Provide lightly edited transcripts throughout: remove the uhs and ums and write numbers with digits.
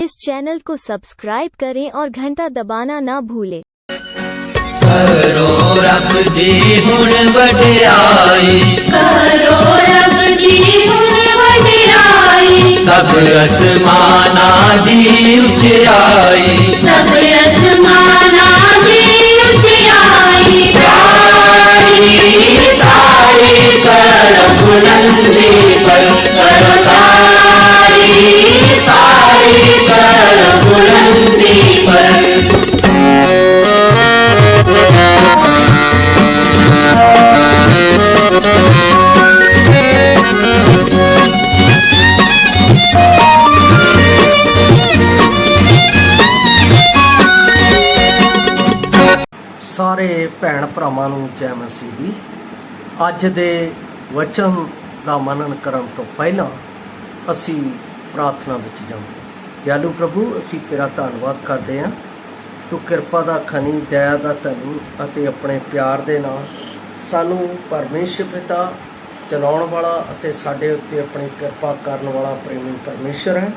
इस चैनल को सब्सक्राइब करें और घंटा दबाना ना भूलें। करो रब दी हुण वडियाई, करो रब दी हुण वडियाई, सब असमाना दी उचियाई, सब असमाना दी उचियाई। तारी तारी कर बुलंदी पर, करो तारी तारी कर बुलंदी पर। ਸਾਰੇ ਭੈਣ ਭਰਾਵਾਂ ਨੂੰ ਜੈ ਮਸੀਹ ਦੀ। ਅੱਜ ਦੇ ਵਚਨ ਦਾ ਮਨਨ ਕਰਨ ਤੋਂ ਪਹਿਲਾਂ ਅਸੀਂ ਪ੍ਰਾਰਥਨਾ ਵਿੱਚ ਜਾਵਾਂਗੇ। ਦਿਆਲੂ ਪ੍ਰਭੂ, ਅਸੀਂ ਤੇਰਾ ਧੰਨਵਾਦ ਕਰਦੇ ਹਾਂ। ਤੂੰ ਕਿਰਪਾ ਦਾ ਖਣੀ, ਦਇਆ ਦਾ ਧਨੀ ਅਤੇ ਆਪਣੇ ਪਿਆਰ ਦੇ ਨਾਲ ਸਾਨੂੰ ਪਰਮੇਸ਼ਰ ਪਿਤਾ ਚਲਾਉਣ ਵਾਲਾ ਅਤੇ ਸਾਡੇ ਉੱਤੇ ਆਪਣੀ ਕਿਰਪਾ ਕਰਨ ਵਾਲਾ ਪ੍ਰੇਮੀ ਪਰਮੇਸ਼ਰ ਹੈ।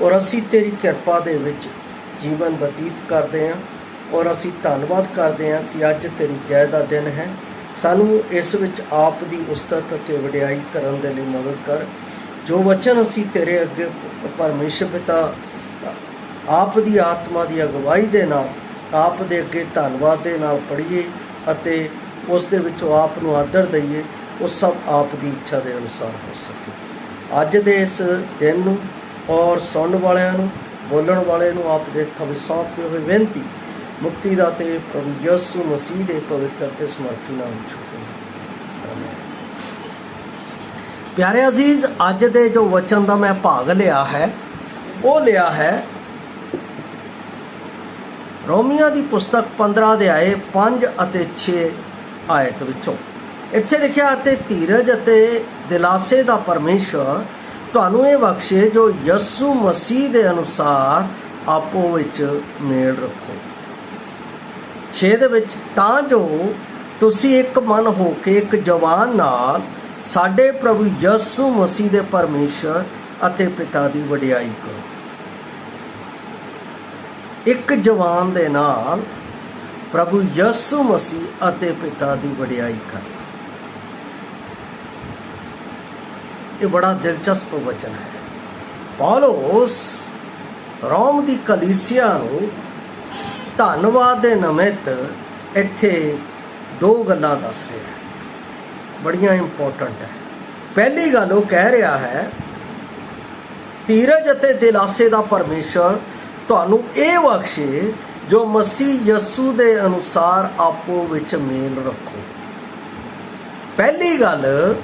ਔਰ ਅਸੀਂ ਤੇਰੀ ਕਿਰਪਾ ਦੇ ਵਿੱਚ ਜੀਵਨ ਬਤੀਤ ਕਰਦੇ ਹਾਂ। ਔਰ ਅਸੀਂ ਧੰਨਵਾਦ ਕਰਦੇ ਹਾਂ ਕਿ ਅੱਜ ਤੇਰੀ ਜੈ ਦਾ ਦਿਨ ਹੈ। ਸਾਨੂੰ ਇਸ ਵਿੱਚ ਆਪ ਦੀ ਉਸਤਤ ਅਤੇ ਵਡਿਆਈ ਕਰਨ ਦੇ ਲਈ ਮਦਦ ਕਰ। ਜੋ ਵਚਨ ਅਸੀਂ ਤੇਰੇ ਅੱਗੇ ਪਰਮੇਸ਼ਰ ਪਿਤਾ ਆਪ ਦੀ ਆਤਮਾ ਦੀ ਅਗਵਾਈ ਦੇ ਨਾਲ ਆਪ ਦੇ ਅੱਗੇ ਧੰਨਵਾਦ ਦੇ ਨਾਲ ਪੜ੍ਹੀਏ ਅਤੇ ਉਸ ਦੇ ਵਿੱਚੋਂ ਆਪ ਨੂੰ ਆਦਰ ਦਈਏ, ਉਹ ਸਭ ਆਪ ਦੀ ਇੱਛਾ ਦੇ ਅਨੁਸਾਰ ਹੋ ਸਕੇ। ਅੱਜ ਦੇ ਇਸ ਦਿਨ ਨੂੰ ਔਰ ਸੁਣਨ ਵਾਲਿਆਂ ਨੂੰ, ਬੋਲਣ ਵਾਲੇ ਨੂੰ ਆਪ ਦੇ ਹੱਥਾਂ ਵਿੱਚ ਸੌਂਪਦੇ ਹੋਏ ਬੇਨਤੀ ਮੁਕਤੀ ਦਾ ਤੇ ਪ੍ਰਭੂ ਯਿਸੂ ਮਸੀਹ ਦੇ ਪਵਿੱਤਰ ਤੇ ਸਮਰਥੀ ਨਾਮ ਵਿੱਚ ਆਮੀਨ। ਪਿਆਰੇ ਅਜ਼ੀਜ਼, ਅੱਜ ਦੇ ਜੋ ਵਚਨ ਦਾ ਮੈਂ ਭਾਗ ਲਿਆ ਹੈ ਉਹ ਲਿਆ ਹੈ ਰੋਮੀਆਂ ਦੀ ਪੁਸਤਕ 15 ਅਧਿਆਏ 5 ਅਤੇ 6 ਆਇਤ ਵਿੱਚੋਂ। ਇੱਥੇ ਲਿਖਿਆ, ਅਤੇ ਧੀਰਜ ਅਤੇ ਦਿਲਾਸੇ ਦਾ ਪਰਮੇਸ਼ਰ ਤੁਹਾਨੂੰ ਇਹ ਬਖਸ਼ੇ ਜੋ ਯਿਸੂ ਮਸੀਹ ਦੇ ਅਨੁਸਾਰ ਆਪੋ ਵਿੱਚ ਮੇਲ ਰੱਖੋ। 6 ਦੇ ਵਿੱਚ, ਤਾਂ ਜੋ ਤੁਸੀਂ ਇੱਕ ਮਨ ਹੋ ਕੇ ਇੱਕ ਜਵਾਨ ਨਾਲ ਸਾਡੇ ਪ੍ਰਭੂ ਯਿਸੂ ਮਸੀਹ ਦੇ ਪਰਮੇਸ਼ਰ ਅਤੇ ਪਿਤਾ ਦੀ ਵਡਿਆਈ ਕਰੋ। ਇੱਕ ਜਵਾਨ ਦੇ ਨਾਲ ਪ੍ਰਭੂ ਯਿਸੂ ਮਸੀਹ ਅਤੇ ਪਿਤਾ ਦੀ ਵਡਿਆਈ ਕਰਨਾ, ਇਹ ਬੜਾ ਦਿਲਚਸਪ ਵਚਨ ਹੈ। ਪੌਲਸ ਰੋਮ ਦੀ ਕਲੀਸਿਆ ਨੂੰ ਧੰਨਵਾਦ ਦੇ ਨਿਮਿਤ ਇੱਥੇ 2 ਗੱਲਾਂ ਦੱਸ ਰਿਹਾ ਹੈ, ਬੜੀਆਂ ਇੰਪੋਰਟੈਂਟ ਹੈ। ਪਹਿਲੀ ਗੱਲ ਉਹ ਕਹਿ ਰਿਹਾ ਹੈ, ਧੀਰਜ ਅਤੇ ਦਿਲਾਸੇ ਦਾ ਪਰਮੇਸ਼ਰ ਤੁਹਾਨੂੰ ਇਹ ਬਖਸ਼ੇ ਜੋ ਮਸੀਹ ਯਸੂ ਦੇ ਅਨੁਸਾਰ ਆਪੋ ਵਿੱਚ ਮੇਲ ਰੱਖੋ। ਪਹਿਲੀ ਗੱਲ,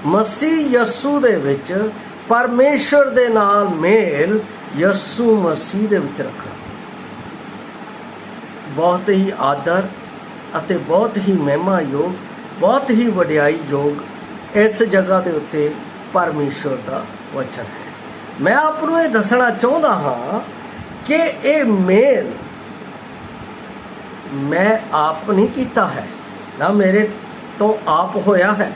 ਮਸੀਹ ਯਸੂ ਦੇ ਵਿੱਚ ਪਰਮੇਸ਼ਰ ਦੇ ਨਾਲ ਮੇਲ ਯਸੂ ਮਸੀਹ ਦੇ ਵਿੱਚ ਰੱਖਣਾ ਬਹੁਤ ਹੀ ਆਦਰ ਅਤੇ ਬਹੁਤ ਹੀ ਮਹਿਮਾ ਯੋਗ, ਬਹੁਤ ਹੀ ਵਡਿਆਈ ਯੋਗ ਇਸ ਜਗ੍ਹਾ ਦੇ ਉੱਤੇ ਪਰਮੇਸ਼ਰ ਦਾ ਵਚਨ ਹੈ। ਮੈਂ ਆਪ ਨੂੰ ਇਹ ਦੱਸਣਾ ਚਾਹੁੰਦਾ ਹਾਂ ਕਿ ਇਹ ਮੇਲ ਮੈਂ ਆਪ ਨਹੀਂ ਕੀਤਾ ਹੈ, ਨਾ ਮੇਰੇ ਤੋਂ ਆਪ ਹੋਇਆ ਹੈ,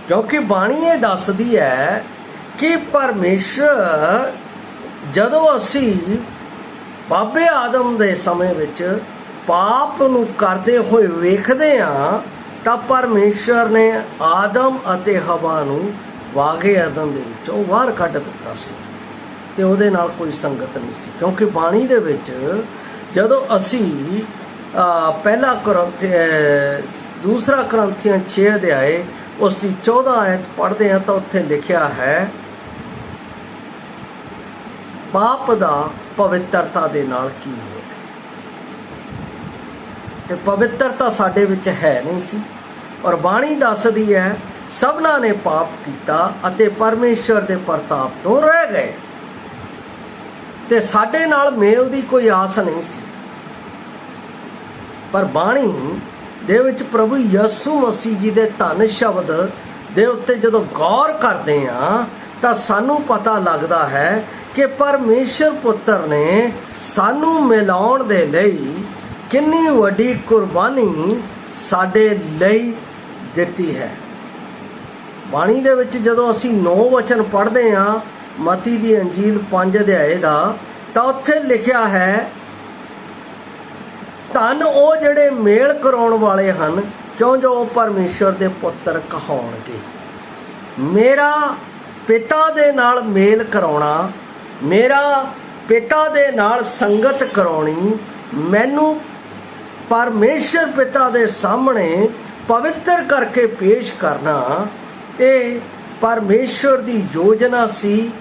ਕਿਉਂਕਿ ਬਾਣੀ ਇਹ ਦੱਸਦੀ ਹੈ ਕਿ ਪਰਮੇਸ਼ਰ ਜਦੋਂ ਅਸੀਂ ਬਾਬੇ ਆਦਮ ਦੇ ਸਮੇਂ ਵਿੱਚ ਪਾਪ ਨੂੰ ਕਰਦੇ ਹੋਏ ਵੇਖਦੇ ਹਾਂ ਤਾਂ ਪਰਮੇਸ਼ਰ ਨੇ ਆਦਮ ਅਤੇ ਹਵਾ ਨੂੰ ਵਾਗੇ ਅਦਨ ਦੇ ਵਿੱਚੋਂ ਬਾਹਰ ਕੱਢ ਦਿੱਤਾ ਸੀ ਤੇ ਉਹਦੇ ਨਾਲ ਕੋਈ ਸੰਗਤ ਨਹੀਂ ਸੀ। ਕਿਉਂਕਿ ਬਾਣੀ ਦੇ ਵਿੱਚ ਜਦੋਂ ਅਸੀਂ ਪਹਿਲਾ ਦੂਸਰਾ ਕਰੰਥੀਆਂ 6 ਅਧਿਆਏ ਉਸ ਦੀ 14 ਆਇਤ ਪੜ੍ਹਦੇ ਹਾਂ ਤਾਂ ਉੱਥੇ ਲਿਖਿਆ ਹੈ, ਪਾਪ ਦਾ ਪਵਿੱਤਰਤਾ ਦੇ ਨਾਲ ਕੀ ਮੇਲ, ਤੇ ਪਵਿੱਤਰਤਾ ਸਾਡੇ ਵਿੱਚ ਹੈ ਨਹੀਂ ਸੀ। ਔਰ ਬਾਣੀ ਦੱਸਦੀ ਹੈ, ਸਭਨਾਂ ਨੇ ਪਾਪ ਕੀਤਾ ਅਤੇ ਪਰਮੇਸ਼ਰ ਦੇ ਪ੍ਰਤਾਪ ਤੋਂ ਰਹਿ ਗਏ, ਤੇ ਸਾਡੇ ਨਾਲ ਮੇਲ ਦੀ ਕੋਈ ਆਸ ਨਹੀਂ ਸੀ। ਪਰ ਬਾਣੀ ਦੇ ਵਿੱਚ ਪ੍ਰਭੂ ਯਿਸੂ ਮਸੀਹ ਜੀ ਦੇ ਧੰਨ ਸ਼ਬਦ ਦੇ ਉੱਤੇ ਜਦੋਂ ਗੌਰ ਕਰਦੇ ਹਾਂ ਤਾਂ ਸਾਨੂੰ ਪਤਾ ਲੱਗਦਾ ਹੈ ਕਿ ਪਰਮੇਸ਼ਰ ਪੁੱਤਰ ਨੇ ਸਾਨੂੰ ਮਿਲਾਉਣ ਦੇ ਲਈ ਕਿੰਨੀ ਵੱਡੀ ਕੁਰਬਾਨੀ ਸਾਡੇ ਲਈ ਦਿੱਤੀ ਹੈ। ਬਾਣੀ ਦੇ ਵਿੱਚ ਜਦੋਂ ਅਸੀਂ 9 ਵਚਨ ਪੜ੍ਹਦੇ ਹਾਂ ਮਤੀ ਦੀ ਅੰਜੀਲ 5 ਅਧਿਆਏ ਦਾ, ਤਾਂ ਉੱਥੇ ਲਿਖਿਆ ਹੈ, ਧੰਨ ਉਹ ਜਿਹੜੇ ਮੇਲ ਕਰਾਉਣ ਵਾਲੇ ਹਨ, ਕਿਉਂ ਜੋ ਉਹ ਪਰਮੇਸ਼ਰ ਦੇ ਪੁੱਤਰ ਕਹਾਉਣਗੇ। ਮੇਰਾ ਪਿਤਾ ਦੇ ਨਾਲ ਮੇਲ ਕਰਾਉਣਾ, ਮੇਰਾ ਪਿਤਾ ਦੇ ਨਾਲ ਸੰਗਤ ਕਰਾਉਣੀ, ਮੈਨੂੰ ਪਰਮੇਸ਼ਰ ਪਿਤਾ ਦੇ ਸਾਹਮਣੇ ਪਵਿੱਤਰ ਕਰਕੇ ਪੇਸ਼ ਕਰਨਾ, ਇਹ ਪਰਮੇਸ਼ਰ ਦੀ ਯੋਜਨਾ ਸੀ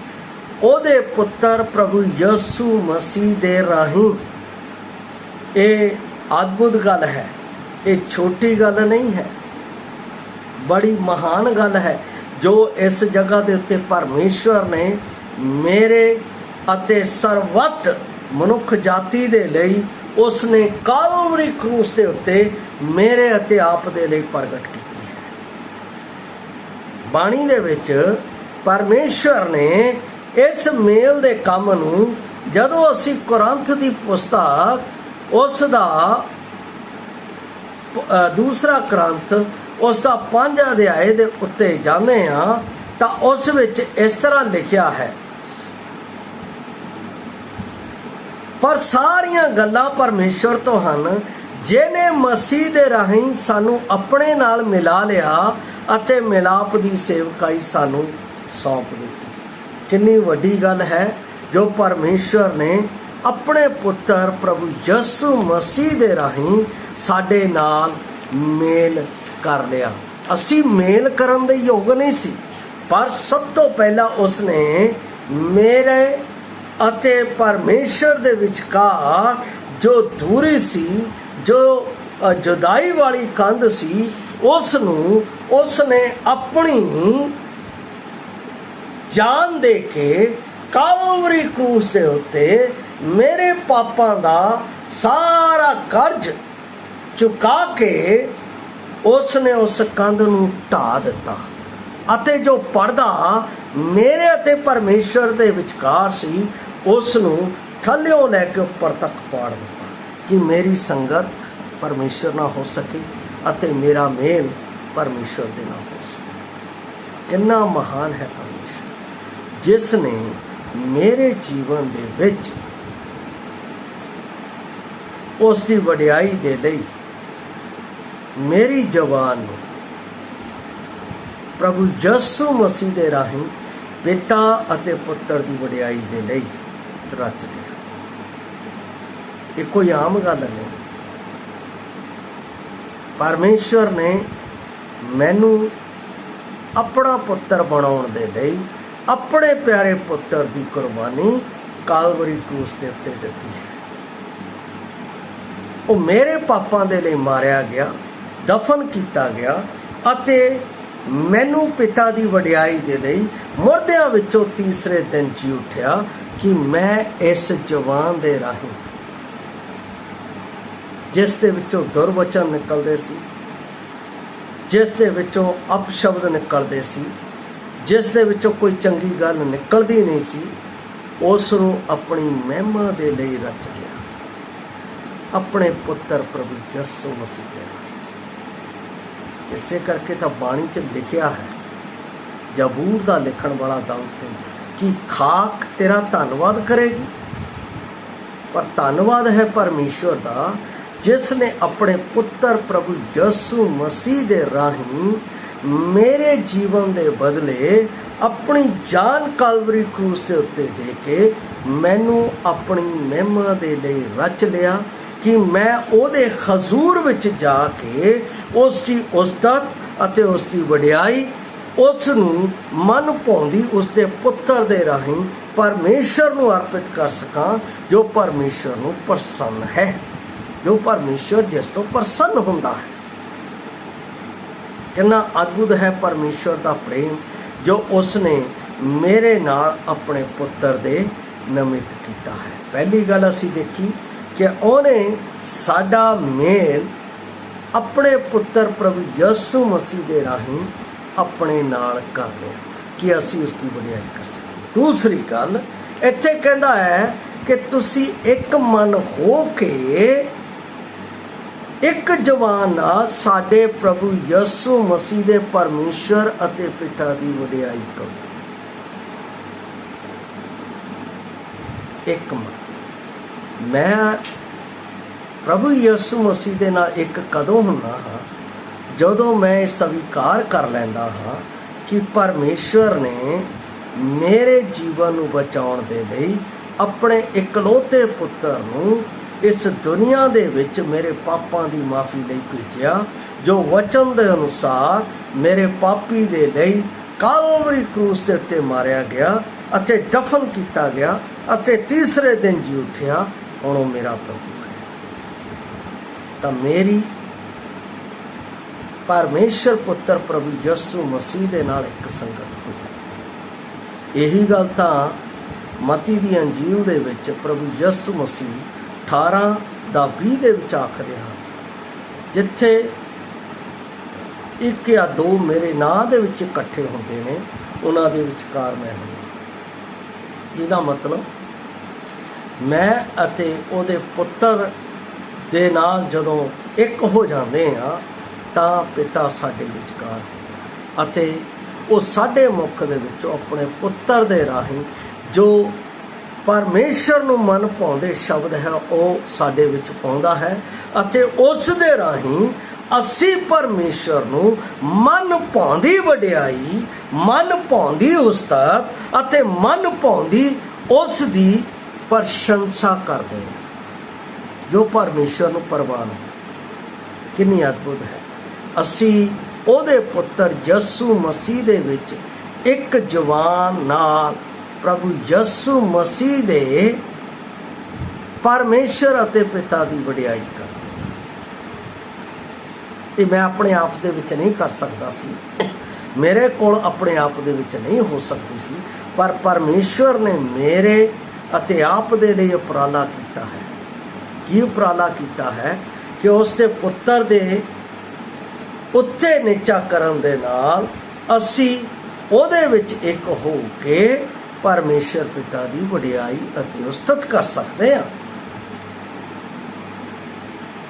ਉਹਦੇ ਪੁੱਤਰ ਪ੍ਰਭੂ ਯਿਸੂ ਮਸੀਹ ਦੇ ਰਾਹੀਂ। ਇਹ ਅਦਭੁਤ ਗੱਲ ਹੈ, ਇਹ ਛੋਟੀ ਗੱਲ ਨਹੀਂ ਹੈ, ਬੜੀ ਮਹਾਨ ਗੱਲ ਹੈ ਜੋ ਇਸ ਜਗ੍ਹਾ ਦੇ ਉੱਤੇ ਪਰਮੇਸ਼ਵਰ ਨੇ ਮੇਰੇ ਅਤੇ ਸਰਬੱਤ ਮਨੁੱਖ ਜਾਤੀ ਦੇ ਲਈ ਉਸ ਨੇ ਕਾਲਵਰੀ ਕਰੂਸ ਦੇ ਉੱਤੇ ਮੇਰੇ ਅਤੇ ਆਪ ਦੇ ਲਈ ਪ੍ਰਗਟ ਕੀਤੀ ਹੈ। ਬਾਣੀ ਦੇ ਵਿੱਚ ਪਰਮੇਸ਼ਵਰ ਨੇ ਇਸ ਮੇਲ ਦੇ ਕੰਮ ਨੂੰ, ਜਦੋਂ ਅਸੀਂ ਕੁਰੰਥ ਦੀ ਪੁਸਤਕ ਉਸ ਦਾ ਦੂਸਰਾ ਗ੍ਰੰਥ ਉਸ ਦਾ 5 ਅਧਿਆਏ ਦੇ ਉੱਤੇ ਜਾਂਦੇ ਹਾਂ, ਤਾਂ ਉਸ ਵਿੱਚ ਇਸ ਤਰ੍ਹਾਂ ਲਿਖਿਆ ਹੈ, ਪਰ ਸਾਰੀਆਂ ਗੱਲਾਂ ਪਰਮੇਸ਼ਵਰ ਤੋਂ ਹਨ, ਜਿਹਨੇ ਮਸੀਹ ਦੇ ਰਾਹੀਂ ਸਾਨੂੰ ਆਪਣੇ ਨਾਲ ਮਿਲਾ ਲਿਆ ਅਤੇ ਮਿਲਾਪ ਦੀ ਸੇਵਕਾਈ ਸਾਨੂੰ ਸੌਂਪ ਦਿੱਤੀ। ਕਿੰਨੀ ਵੱਡੀ ਗੱਲ ਹੈ ਜੋ ਪਰਮੇਸ਼ਵਰ ਨੇ ਆਪਣੇ ਪੁੱਤਰ ਪ੍ਰਭੂ ਯਿਸੂ ਮਸੀਹ ਦੇ ਰਾਹੀਂ ਸਾਡੇ ਨਾਲ ਮੇਲ ਕਰ ਲਿਆ। ਅਸੀਂ ਮੇਲ ਕਰਨ ਦੇ ਯੋਗ ਨਹੀਂ ਸੀ, ਪਰ ਸਭ ਤੋਂ ਪਹਿਲਾਂ ਉਸਨੇ ਮੇਰੇ ਅਤੇ ਪਰਮੇਸ਼ਰ ਦੇ ਵਿਚਕਾਰ ਜੋ ਦੂਰੀ ਸੀ, ਜੋ ਜੁਦਾਈ ਵਾਲੀ ਕੰਧ ਸੀ, ਉਸ ਨੂੰ ਉਸਨੇ ਆਪਣੀ ਜਾਨ ਦੇ ਕੇ ਕਾਲਵਰੀ ਕਰੂਸ ਦੇ ਉੱਤੇ ਮੇਰੇ ਪਾਪਾਂ ਦਾ ਸਾਰਾ ਕਰਜ਼ ਚੁਕਾ ਕੇ ਉਸਨੇ ਉਸ ਕੰਧ ਨੂੰ ਢਾ ਦਿੱਤਾ, ਅਤੇ ਜੋ ਪਰਦਾ ਮੇਰੇ ਅਤੇ ਪਰਮੇਸ਼ਰ ਦੇ ਵਿਚਕਾਰ ਸੀ ਉਸ ਨੂੰ ਥੱਲਿਓਂ ਲੈ ਕੇ ਉੱਪਰ ਤੱਕ ਪਾੜ ਦਿੱਤਾ, ਕਿ ਮੇਰੀ ਸੰਗਤ ਪਰਮੇਸ਼ਰ ਨਾਲ ਹੋ ਸਕੇ ਅਤੇ ਮੇਰਾ ਮੇਲ ਪਰਮੇਸ਼ਰ ਦੇ ਨਾਲ ਹੋ ਸਕੇ। ਕਿੰਨਾ ਮਹਾਨ ਹੈ ਪਰਮੇਸ਼ਰ, ਜਿਸ ਨੇ ਮੇਰੇ ਜੀਵਨ ਦੇ ਵਿੱਚ ਉਸ ਦੀ ਵਡਿਆਈ ਦੇ ਲਈ ਮੇਰੀ ਜ਼ਬਾਨ ਨੂੰ ਪ੍ਰਭੂ ਯਿਸੂ ਮਸੀਹ ਦੇ ਰਾਹੀਂ ਪਿਤਾ ਅਤੇ ਪੁੱਤਰ ਦੀ ਵਡਿਆਈ ਦੇ ਲਈ ਰਚ ਲਿਆ। ਇਹ ਕੋਈ ਆਮ ਗੱਲ ਨਹੀਂ। ਪਰਮੇਸ਼ਵਰ ਨੇ ਮੈਨੂੰ ਆਪਣਾ ਪੁੱਤਰ ਬਣਾਉਣ ਦੇ ਲਈ ਆਪਣੇ ਪਿਆਰੇ ਪੁੱਤਰ ਦੀ ਕੁਰਬਾਨੀ ਕਾਲਵਰੀ ਕਰੂਸ ਦੇ ਉੱਤੇ ਦਿੱਤੀ ਹੈ। ਉਹ ਮੇਰੇ ਪਾਪਾਂ ਦੇ ਲਈ ਮਾਰਿਆ ਗਿਆ, ਦਫਨ ਕੀਤਾ ਗਿਆ ਅਤੇ ਮੈਨੂੰ ਪਿਤਾ ਦੀ ਵਡਿਆਈ ਦੇ ਲਈ ਮੁਰਦਿਆਂ ਵਿੱਚੋਂ ਤੀਸਰੇ ਦਿਨ ਜੀ ਉੱਠਿਆ, ਕਿ ਮੈਂ ਇਸ ਜਵਾਨ ਦੇ ਰਾਹੀਂ, ਜਿਸ ਦੇ ਵਿੱਚੋਂ ਦੁਰਵਚਨ ਨਿਕਲਦੇ ਸੀ, ਜਿਸ ਦੇ ਵਿੱਚੋਂ ਅਪਸ਼ਬਦ ਨਿਕਲਦੇ ਸੀ, ਜਿਸ ਦੇ ਵਿੱਚੋਂ ਕੋਈ ਚੰਗੀ ਗੱਲ ਨਿਕਲਦੀ ਨਹੀਂ ਸੀ, ਉਸ ਨੂੰ ਆਪਣੀ ਮਹਿਮਾ ਦੇ ਲਈ ਰਚ ਲਿਆ, ਆਪਣੇ ਪੁੱਤਰ ਪ੍ਰਭੂ ਯਿਸੂ ਮਸੀਹ ਦੇ। ਇਸੇ ਕਰਕੇ ਤਾਂ ਬਾਣੀ 'ਚ ਲਿਖਿਆ ਹੈ, ਜ਼ਬੂਰ ਦਾ ਲਿਖਣ ਵਾਲਾ ਦਾਊਦ ਕਿ ਖਾਕ ਤੇਰਾ ਧੰਨਵਾਦ ਕਰੇਗੀ। ਪਰ ਧੰਨਵਾਦ ਹੈ ਪਰਮੇਸ਼ਵਰ ਦਾ, ਜਿਸ ਨੇ ਆਪਣੇ ਪੁੱਤਰ ਪ੍ਰਭੂ ਯਿਸੂ ਮਸੀਹ ਦੇ ਰਾਹੀਂ ਮੇਰੇ ਜੀਵਨ ਦੇ ਬਦਲੇ ਆਪਣੀ ਜਾਨ ਕਾਲਵਰੀ ਕਰੂਸ ਦੇ ਉੱਤੇ ਦੇ ਕੇ ਮੈਨੂੰ ਆਪਣੀ ਮਹਿਮਾ ਦੇ ਲਈ ਰਚ ਲਿਆ, ਕਿ ਮੈਂ ਉਹਦੇ ਹਜ਼ੂਰ ਵਿੱਚ ਜਾ ਕੇ ਉਸ ਦੀ ਉਸਤਤ ਅਤੇ ਉਸ ਦੀ ਵਡਿਆਈ, ਉਸ ਨੂੰ ਮਨ ਭਾਉਂਦੀ ਉਸ ਦੇ ਪੁੱਤਰ ਦੇ ਰਾਹੀਂ ਪਰਮੇਸ਼ਰ ਨੂੰ ਅਰਪਿਤ ਕਰ ਸਕਾਂ, ਜੋ ਪਰਮੇਸ਼ਰ ਨੂੰ ਪ੍ਰਸੰਨ ਹੈ, ਜੋ ਪਰਮੇਸ਼ਰ ਜਿਸ ਤੋਂ ਪ੍ਰਸੰਨ ਹੁੰਦਾ ਹੈ। ਕਿੰਨਾ ਅਦਭੁਤ ਹੈ ਪਰਮੇਸ਼ਰ ਦਾ ਪ੍ਰੇਮ, ਜੋ ਉਸ ਨੇ ਮੇਰੇ ਨਾਲ ਆਪਣੇ ਪੁੱਤਰ ਦੇ ਨਿਮਿਤ ਕੀਤਾ ਹੈ। ਪਹਿਲੀ ਗੱਲ ਅਸੀਂ ਦੇਖੀ ਕਿ ਉਹਨੇ ਸਾਡਾ ਮੇਲ ਆਪਣੇ ਪੁੱਤਰ ਪ੍ਰਭੂ ਯਿਸੂ ਮਸੀਹ ਦੇ ਰਾਹੀਂ ਆਪਣੇ ਨਾਲ ਕਰ ਲਿਆ, ਕਿ ਅਸੀਂ ਉਸ ਦੀ ਵਡਿਆਈ ਕਰ ਸਕੀਏ। ਦੂਸਰੀ ਗੱਲ ਇੱਥੇ ਕਹਿੰਦਾ ਹੈ ਕਿ ਤੁਸੀਂ ਇੱਕ ਮਨ ਹੋ ਕੇ ਇੱਕ ਜਵਾਨ ਨਾਲ ਸਾਡੇ ਪ੍ਰਭੂ ਯਿਸੂ ਮਸੀਹ ਦੇ ਪਰਮੇਸ਼ਰ ਅਤੇ ਪਿਤਾ ਦੀ ਵਡਿਆਈ ਕਰੋ। ਇੱਕ ਮਨ। ਮੈਂ ਪ੍ਰਭੂ ਯਿਸੂ ਮਸੀਹ ਦੇ ਨਾਲ ਇੱਕ ਕਦੋਂ ਹੁੰਦਾ ਹਾਂ? ਜਦੋਂ ਮੈਂ ਇਹ ਸਵੀਕਾਰ ਕਰ ਲੈਂਦਾ ਹਾਂ ਕਿ ਪਰਮੇਸ਼ਵਰ ਨੇ ਮੇਰੇ ਜੀਵਨ ਨੂੰ ਬਚਾਉਣ ਦੇ ਲਈ ਆਪਣੇ ਇਕਲੌਤੇ ਪੁੱਤਰ ਨੂੰ ਇਸ ਦੁਨੀਆ ਦੇ ਵਿੱਚ ਮੇਰੇ ਪਾਪਾਂ ਦੀ ਮਾਫੀ ਲਈ ਭੇਜਿਆ, ਜੋ ਵਚਨ ਦੇ ਅਨੁਸਾਰ ਮੇਰੇ ਪਾਪੀ ਦੇ ਲਈ ਕਾਲਵਰੀ ਕਰੂਸ ਦੇ ਉੱਤੇ ਮਾਰਿਆ ਗਿਆ ਅਤੇ ਦਫਨ ਕੀਤਾ ਗਿਆ ਅਤੇ ਤੀਸਰੇ ਦਿਨ ਜੀ ਉੱਠਿਆ। ਹੁਣ ਉਹ ਮੇਰਾ ਪ੍ਰਭੂ ਹੈ। ਤਾਂ ਮੇਰੀ ਪਰਮੇਸ਼ਰ ਪੁੱਤਰ ਪ੍ਰਭੂ ਯਿਸੂ ਮਸੀਹ ਦੇ ਨਾਲ ਇੱਕ ਸੰਗਤ ਹੋ ਜਾਂਦੀ। ਇਹੀ ਗੱਲ ਤਾਂ ਮਤੀ ਦੀ ਅੰਜੀਲ ਦੇ ਵਿੱਚ ਪ੍ਰਭੂ ਯਿਸੂ ਮਸੀਹ 18:20 ਦੇ ਵਿੱਚ ਆਖਦੇ ਹਨ, ਜਿੱਥੇ ਇੱਕ ਜਾਂ ਦੋ ਮੇਰੇ ਨਾਂ ਦੇ ਵਿੱਚ ਇਕੱਠੇ ਹੁੰਦੇ ਨੇ, ਉਹਨਾਂ ਦੇ ਵਿਚਕਾਰ ਮੈਂ ਹਾਂ। ਇਹਦਾ ਮਤਲਬ ਮੈਂ ਅਤੇ ਉਹਦੇ ਪੁੱਤਰ ਦੇ ਨਾਲ ਜਦੋਂ ਇੱਕ ਹੋ ਜਾਂਦੇ ਆ ਤਾਂ ਪਿਤਾ ਸਾਡੇ ਵਿਚਕਾਰ ਹੁੰਦਾ ਹੈ ਅਤੇ ਉਹ ਸਾਡੇ ਮੁੱਖ ਦੇ ਵਿੱਚੋਂ ਆਪਣੇ ਪੁੱਤਰ ਦੇ ਰਾਹੀਂ ਜੋ ਪਰਮੇਸ਼ਰ ਨੂੰ ਮਨ ਭਾਉਂਦੇ ਸ਼ਬਦ ਹੈ ਉਹ ਸਾਡੇ ਵਿੱਚ ਪਾਉਂਦਾ ਹੈ ਅਤੇ ਉਸ ਦੇ ਰਾਹੀਂ ਅਸੀਂ ਪਰਮੇਸ਼ਰ ਨੂੰ ਮਨ ਭਾਉਂਦੀ ਵਡਿਆਈ, ਮਨ ਭਾਉਂਦੀ ਉਸਤਤ ਅਤੇ ਮਨ ਭਾਉਂਦੀ ਉਸ ਦੀ ਪ੍ਰਸ਼ੰਸਾ ਕਰਦੇ ਹਾਂ ਜੋ ਪਰਮੇਸ਼ਰ ਨੂੰ ਪ੍ਰਵਾਨ ਹੋ। ਕਿੰਨੀ ਅਦਭੁਤ ਹੈ। ਅਸੀਂ ਉਹਦੇ ਪੁੱਤਰ ਯਿਸੂ ਮਸੀਹ ਦੇ ਵਿੱਚ ਇੱਕ ਜਵਾਨ ਨਾਲ ਪ੍ਰਭੂ ਯਿਸੂ ਮਸੀਹ ਦੇ ਪਰਮੇਸ਼ਰ ਅਤੇ ਪਿਤਾ ਦੀ ਵਡਿਆਈ ਕਰਦੇ। ਇਹ ਮੈਂ ਆਪਣੇ ਆਪ ਦੇ ਵਿੱਚ ਨਹੀਂ ਕਰ ਸਕਦਾ ਸੀ, ਮੇਰੇ ਕੋਲ ਆਪਣੇ ਆਪ ਦੇ ਵਿੱਚ ਨਹੀਂ ਹੋ ਸਕਦੀ ਸੀ, ਪਰ ਪਰਮੇਸ਼ਰ ਨੇ ਮੇਰੇ ਅਤੇ ਆਪ ਦੇ ਲਈ ਉਪਰਾਲਾ ਕੀਤਾ ਹੈ। ਕੀ ਉਪਰਾਲਾ ਕੀਤਾ ਹੈ ਕਿ ਉਸ ਦੇ ਪੁੱਤਰ ਦੇ ਉੱਤੇ ਨੀਚਾ ਕਰਨ ਦੇ ਨਾਲ ਅਸੀਂ ਉਹਦੇ ਵਿੱਚ ਇੱਕ ਹੋ ਕੇ ਪਰਮੇਸ਼ਰ ਪਿਤਾ ਦੀ ਵਡਿਆਈ ਅਤੇ ਉਸਤਤ ਕਰ ਸਕਦੇ ਹਾਂ।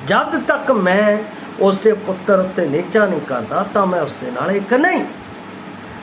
ਜਦ ਤੱਕ ਮੈਂ ਉਸ ਦੇ ਪੁੱਤਰ ਉੱਤੇ ਨੀਚਾ ਨਹੀਂ ਕਰਦਾ ਤਾਂ ਮੈਂ ਉਸ ਦੇ ਨਾਲ ਇੱਕ ਨਹੀਂ।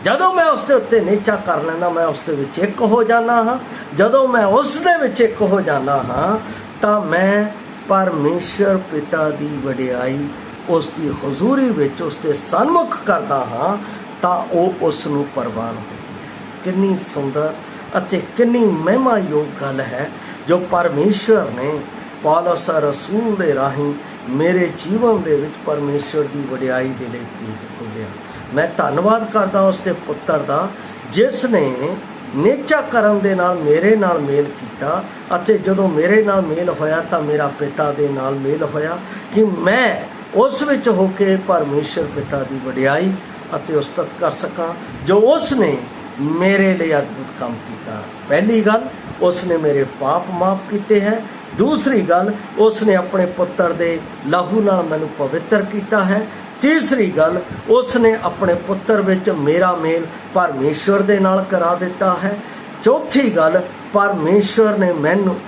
ਜਦੋਂ ਮੈਂ ਉਸ ਦੇ ਉੱਤੇ ਨੀਚਾ ਕਰ ਲੈਂਦਾ ਮੈਂ ਉਸ ਦੇ ਵਿੱਚ ਇੱਕ ਹੋ ਜਾਂਦਾ ਹਾਂ। ਜਦੋਂ ਮੈਂ ਉਸ ਦੇ ਵਿੱਚ ਇੱਕ ਹੋ ਜਾਂਦਾ ਹਾਂ ਤਾਂ ਮੈਂ ਪਰਮੇਸ਼ਰ ਪਿਤਾ ਦੀ ਵਡਿਆਈ ਉਸ ਦੀ ਹਜ਼ੂਰੀ ਵਿੱਚ ਉਸ ਦੇ ਸਨਮੁਖ ਕਰਦਾ ਹਾਂ ਤਾਂ ਉਹ ਉਸ ਨੂੰ ਪ੍ਰਵਾਨ ਹੁੰਦੀ ਹੈ। ਕਿੰਨੀ ਸੁੰਦਰ ਅਤੇ ਕਿੰਨੀ ਮਹਿਮਾਯੋਗ ਗੱਲ ਹੈ ਜੋ ਪਰਮੇਸ਼ਰ ਨੇ ਪੌਲਸ ਰਸੂਲ ਦੇ ਰਾਹੀਂ ਮੇਰੇ ਜੀਵਨ ਦੇ ਵਿੱਚ ਪਰਮੇਸ਼ਰ ਦੀ ਵਡਿਆਈ ਦੇ ਲਈ ਭੇਦ ਖੋਲ੍ਹਿਆ। ਮੈਂ ਧੰਨਵਾਦ ਕਰਦਾ ਉਸ ਦੇ ਪੁੱਤਰ ਦਾ ਜਿਸ ਨੇ ਨੀਚਾ ਕਰਨ ਦੇ ਨਾਲ ਮੇਰੇ ਨਾਲ ਮੇਲ ਕੀਤਾ ਅਤੇ ਜਦੋਂ ਮੇਰੇ ਨਾਲ ਮੇਲ ਹੋਇਆ ਤਾਂ ਮੇਰਾ ਪਿਤਾ ਦੇ ਨਾਲ ਮੇਲ ਹੋਇਆ ਕਿ ਮੈਂ ਉਸ ਵਿੱਚ ਹੋ ਕੇ ਪਰਮੇਸ਼ਰ ਪਿਤਾ ਦੀ ਵਡਿਆਈ ਅਤੇ ਉਸਤਤ ਕਰ ਸਕਾਂ ਜੋ ਉਸ ਨੇ ਮੇਰੇ ਲਈ ਅਦਭੁਤ ਕੰਮ ਕੀਤਾ। ਪਹਿਲੀ ਗੱਲ, ਉਸ ਨੇ ਮੇਰੇ ਪਾਪ ਮਾਫ ਕੀਤੇ ਹੈ। ਦੂਸਰੀ ਗੱਲ, ਉਸ ਨੇ ਆਪਣੇ ਪੁੱਤਰ ਦੇ ਲਹੂ ਨਾਲ ਮੈਨੂੰ ਪਵਿੱਤਰ ਕੀਤਾ ਹੈ। ਤੀਸਰੀ ਗੱਲ, ਉਸ ਨੇ ਆਪਣੇ ਪੁੱਤਰ ਵਿੱਚ ਮੇਰਾ ਮੇਲ ਪਰਮੇਸ਼ਵਰ ਦੇ ਨਾਲ ਕਰਾ ਦਿੱਤਾ ਹੈ। ਚੌਥੀ ਗੱਲ, ਪਰਮੇਸ਼ਵਰ ਨੇ ਮੈਨੂੰ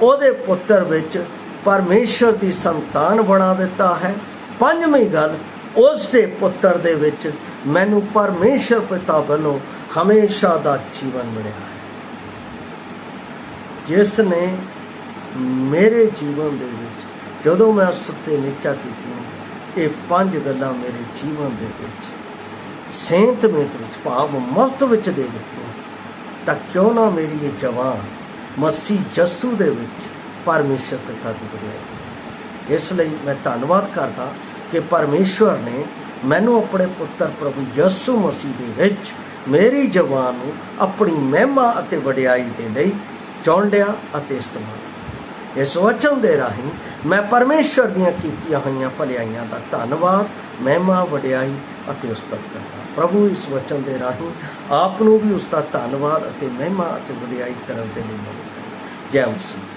ਉਹਦੇ ਪੁੱਤਰ ਵਿੱਚ ਪਰਮੇਸ਼ਵਰ ਦੀ ਸੰਤਾਨ ਬਣਾ ਦਿੱਤਾ ਹੈ। ਪੰਜਵੀਂ ਗੱਲ, ਉਸ ਦੇ ਪੁੱਤਰ ਦੇ ਵਿੱਚ ਮੈਨੂੰ ਪਰਮੇਸ਼ਰ ਪਿਤਾ ਵੱਲੋਂ ਹਮੇਸ਼ਾ ਦਾ ਜੀਵਨ ਮਿਲਿਆ ਹੈ। ਜਿਸ ਨੇ ਮੇਰੇ ਜੀਵਨ ਦੇ ਵਿੱਚ ਜਦੋਂ ਮੈਂ ਉਸ ਉੱਤੇ ਨੀਚਾ ਕੀਤੀ, ਇਹ ਪੰਜ ਗੱਲਾਂ ਮੇਰੇ ਜੀਵਨ ਦੇ ਵਿੱਚ ਸੇਂਤ ਮੇਤ ਵਿੱਚ ਭਾਵ ਮੁਫਤ ਵਿੱਚ ਦੇ ਦਿੱਤੀਆਂ, ਤਾਂ ਕਿਉਂ ਨਾ ਮੇਰੀ ਇਹ ਜਵਾਨ ਮਸੀਹ ਯਸੂ ਦੇ ਵਿੱਚ ਪਰਮੇਸ਼ਰ ਪਿਤਾ ਦੀ ਵਡਿਆਈ। ਇਸ ਲਈ ਮੈਂ ਧੰਨਵਾਦ ਕਰਦਾ ਕਿ ਪਰਮੇਸ਼ਵਰ ਨੇ ਮੈਨੂੰ ਆਪਣੇ ਪੁੱਤਰ ਪ੍ਰਭੂ ਯਸੂ ਮਸੀਹ ਦੇ ਵਿੱਚ ਮੇਰੀ ਜਵਾਨ ਨੂੰ ਆਪਣੀ ਮਹਿਮਾ ਅਤੇ ਵਡਿਆਈ ਦੇ ਲਈ ਚੁਣ ਲਿਆ ਅਤੇ ਇਸਤੇਮਾਲ। ਇਸ ਵਚਨ ਦੇ ਰਾਹੀਂ ਮੈਂ ਪਰਮੇਸ਼ਰ ਦੀਆਂ ਕੀਤੀਆਂ ਹੋਈਆਂ ਭਲਾਈਆਂ ਦਾ ਧੰਨਵਾਦ, ਮਹਿਮਾ, ਵਡਿਆਈ ਅਤੇ ਉਸਤਤ ਕਰਦਾ। ਪ੍ਰਭੂ ਇਸ ਵਚਨ ਦੇ ਰਾਹੀਂ ਆਪ ਨੂੰ ਵੀ ਉਸ ਦਾ ਧੰਨਵਾਦ ਅਤੇ ਮਹਿਮਾ ਅਤੇ ਵਡਿਆਈ ਕਰਨ ਦੇ ਲਈ ਮਦਦ ਕਰੇ। ਜੈ ਮਸੀਹ।